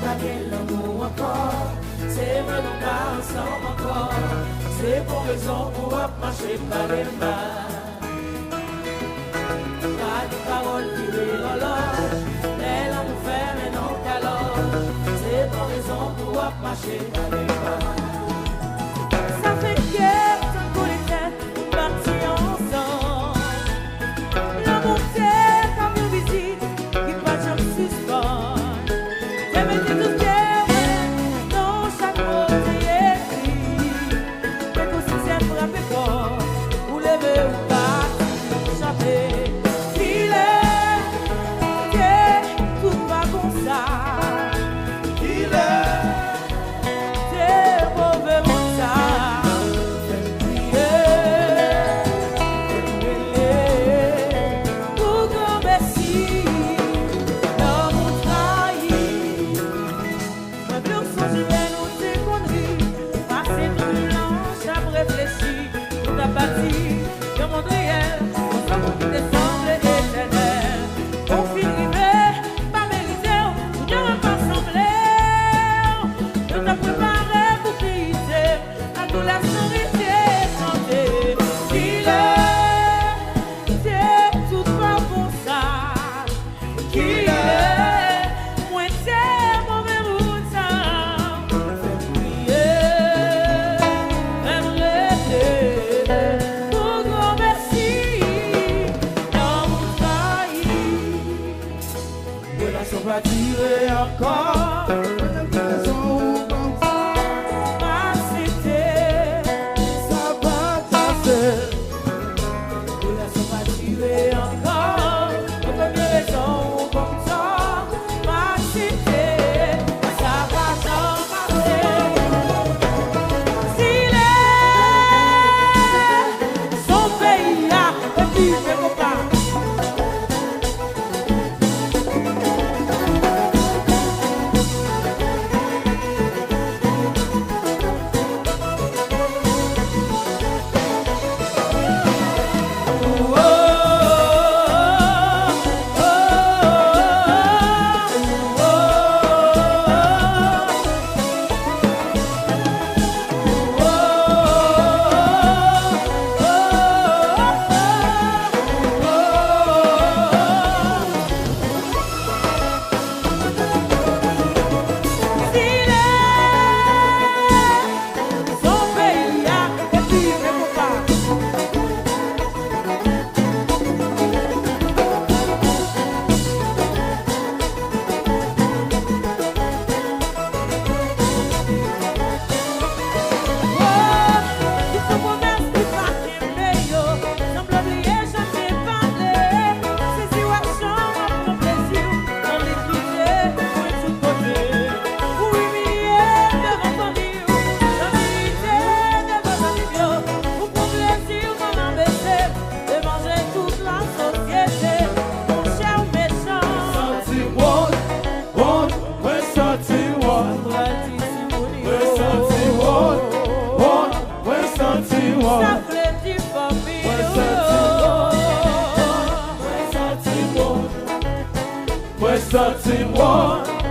pas bien l'amour encore. C'est vrai, nous pas ensemble encore. C'est pour raison pour marcher par les mains. Pas de paroles qui rient l'horloge. Mais l'amour fait mais non qu'alors. C'est pour raison pour marcher par les mains. Ça fait que tant qu'on les têtes partis ensemble. L'amour c'est comme une visite qui pas jamais suspend. J'ai mis tout cœur dans chaque mot écrit. Mais qu'on s'y sert frapper fort, ou lever ou pas, jamais. Il est que tout va comme ça. Il est mauvais mon ça. Pour grand merci, l'amour trahi. Ma bleu sans je vais nous déconner. Passer tout le long, j'ai réfléchi. Tout a bâti dans mon réel. On s'en fout qui te semble éternel. On finit pas mérité, tout ne va pas sembler. Tout a préparé pour quitter. À nous la sorité chanter. Qu'il est tout pas pour ça. Qu'il est moins c'est mauvais route ça. Même rester pour grand merci. L'amour trahi. Relation pas tirée encore. Ma cité, ça va passer. Relation pas tirée encore. Pour combien raison comme ça. Ma cité, ça va s'en passer. S'il est son pays là, et puis je ne pas.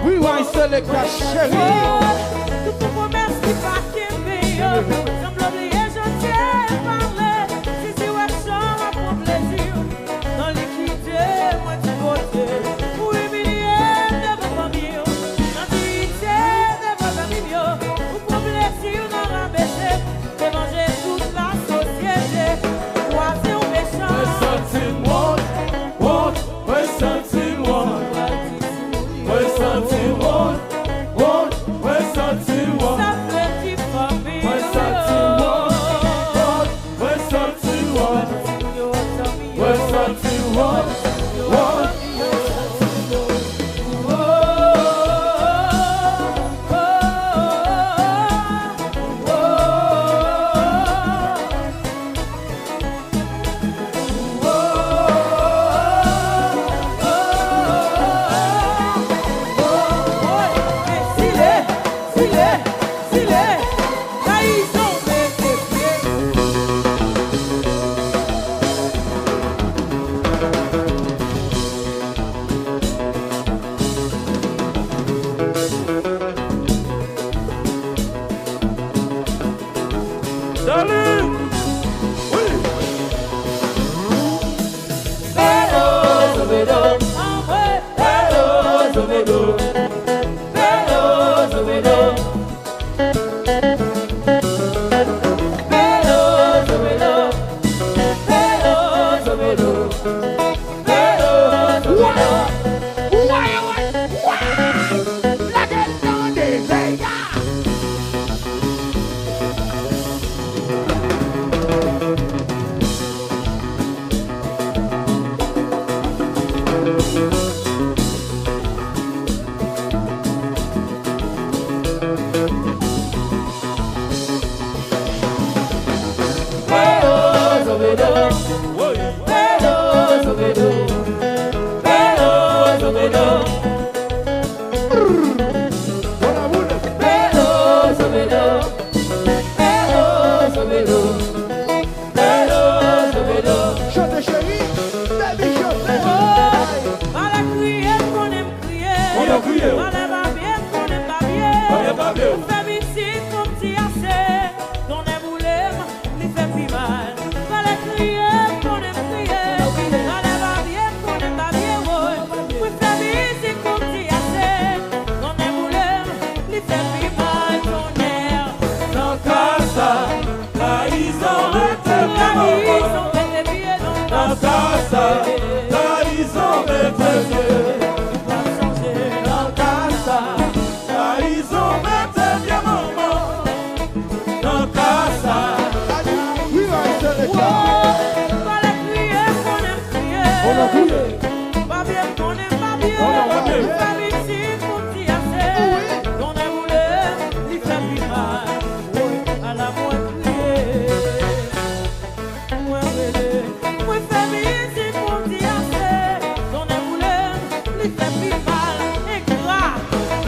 Oui, ouais, c'est le cas chéri. Tout pour promesse qui pas qu'aimer. Semble oublier, je t'ai parlé. Si c'est ouais, j'en pour plaisir. Dans l'équité, moi tu côté. Pour humilier, devant famille. Dans dignité, devant famille. Pour plaisir, dans rabaisser. De manger toute la société. Croiser au méchant. Ça fait Salut. Oui. Hello, Zobedo. Hello, Zobedo. Hello, Zobedo. Hello, Zobedo. Hello, Zobedo. Hello, Zobedo. La gueule dans des veilles. Hello, Zobedo. Oui. Hello, Zobedo. Hello, Zobedo. Voilà, boule. Hello, Zobedo. Hello, Zobedo. Hello, Zobedo. Chante chérie, baby chante. Mal à crier, qu'on aime crier. On a crié. Mal à babier, qu'on aime babier. On aime babier. On fait visite, mon petit assez. Qu'on aime bouler, lui fait plus mal. Mal à crier, qu'on aime crier. Mal à babier, qu'on aime babier. On fait visite, mon petit assez. Qu'on aime bouler, lui fait plus mal. Ton air, dans Casa, trahison, trahison, mets tes pieds dans ta casa, trahison, changer. trahison, mettez bien maman. Dans casa, Oui, va être le cas. On a crié.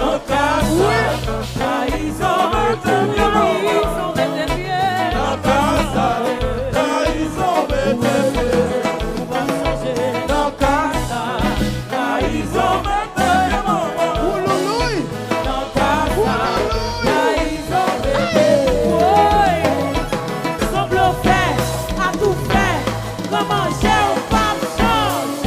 dans casa, trahison, mettez bien maman. Dans casa, trahison, mettez bien. Dans casa, trahison, mettez bien maman. Oulouloui. Dans casa, Comment j'ai ou pas de chance?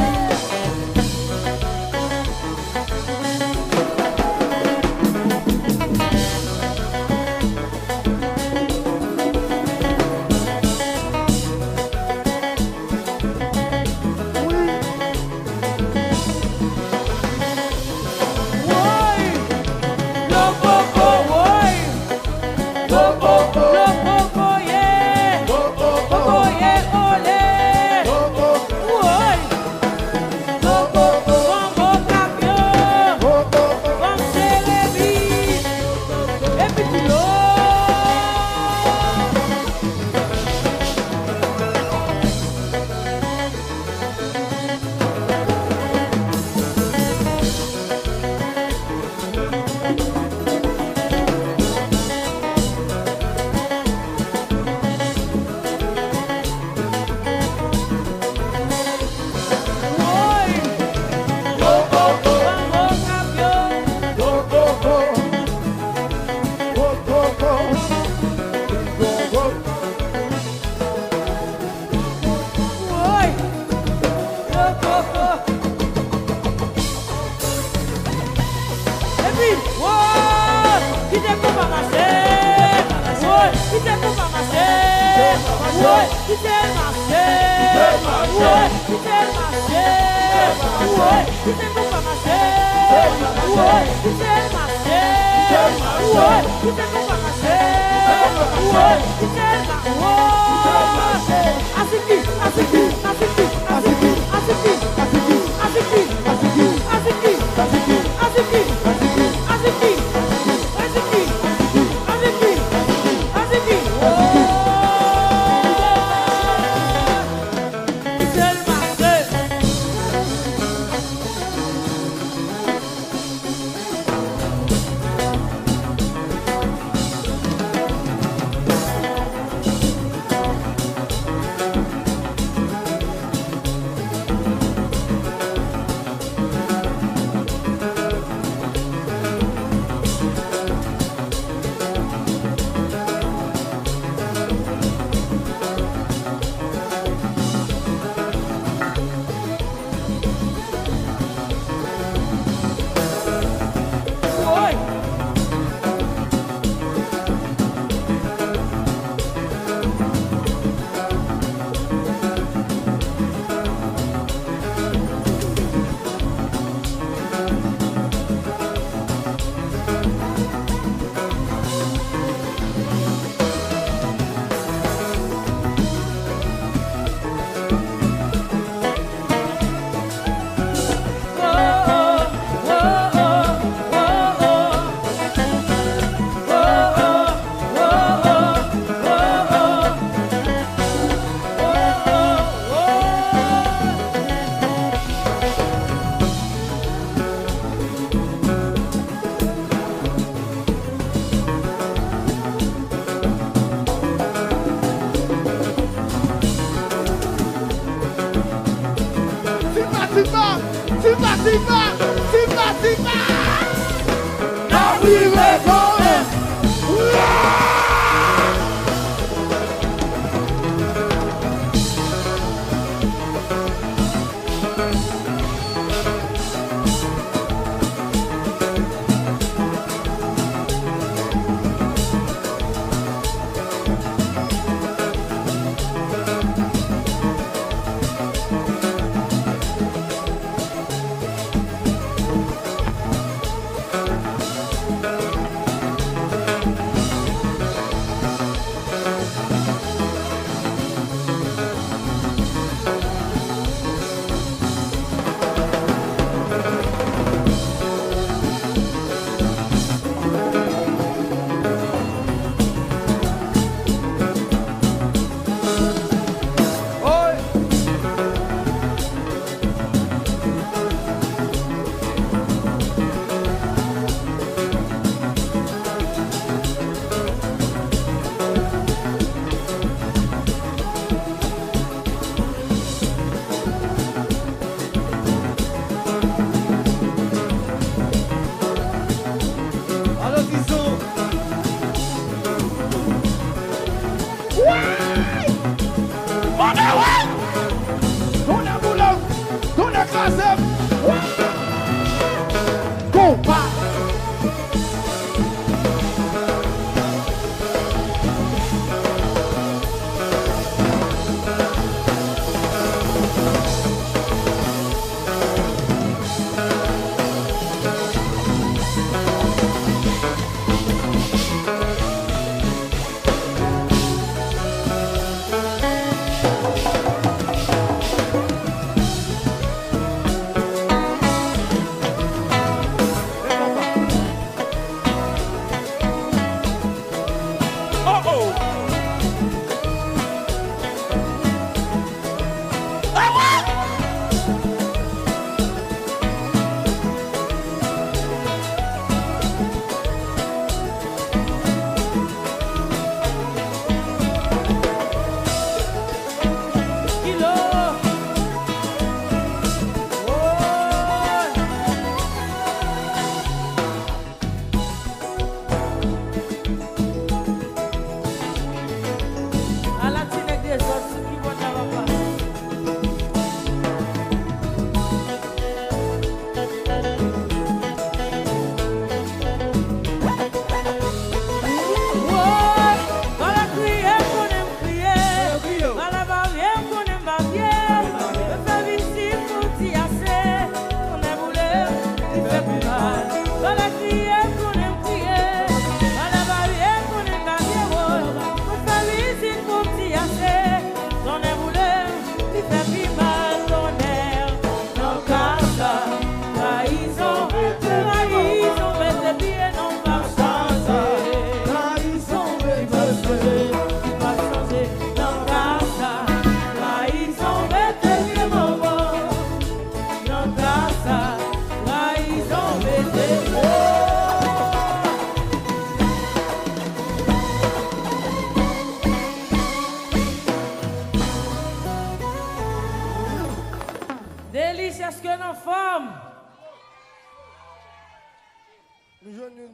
Delish, est-ce que nous sommes?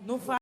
Nous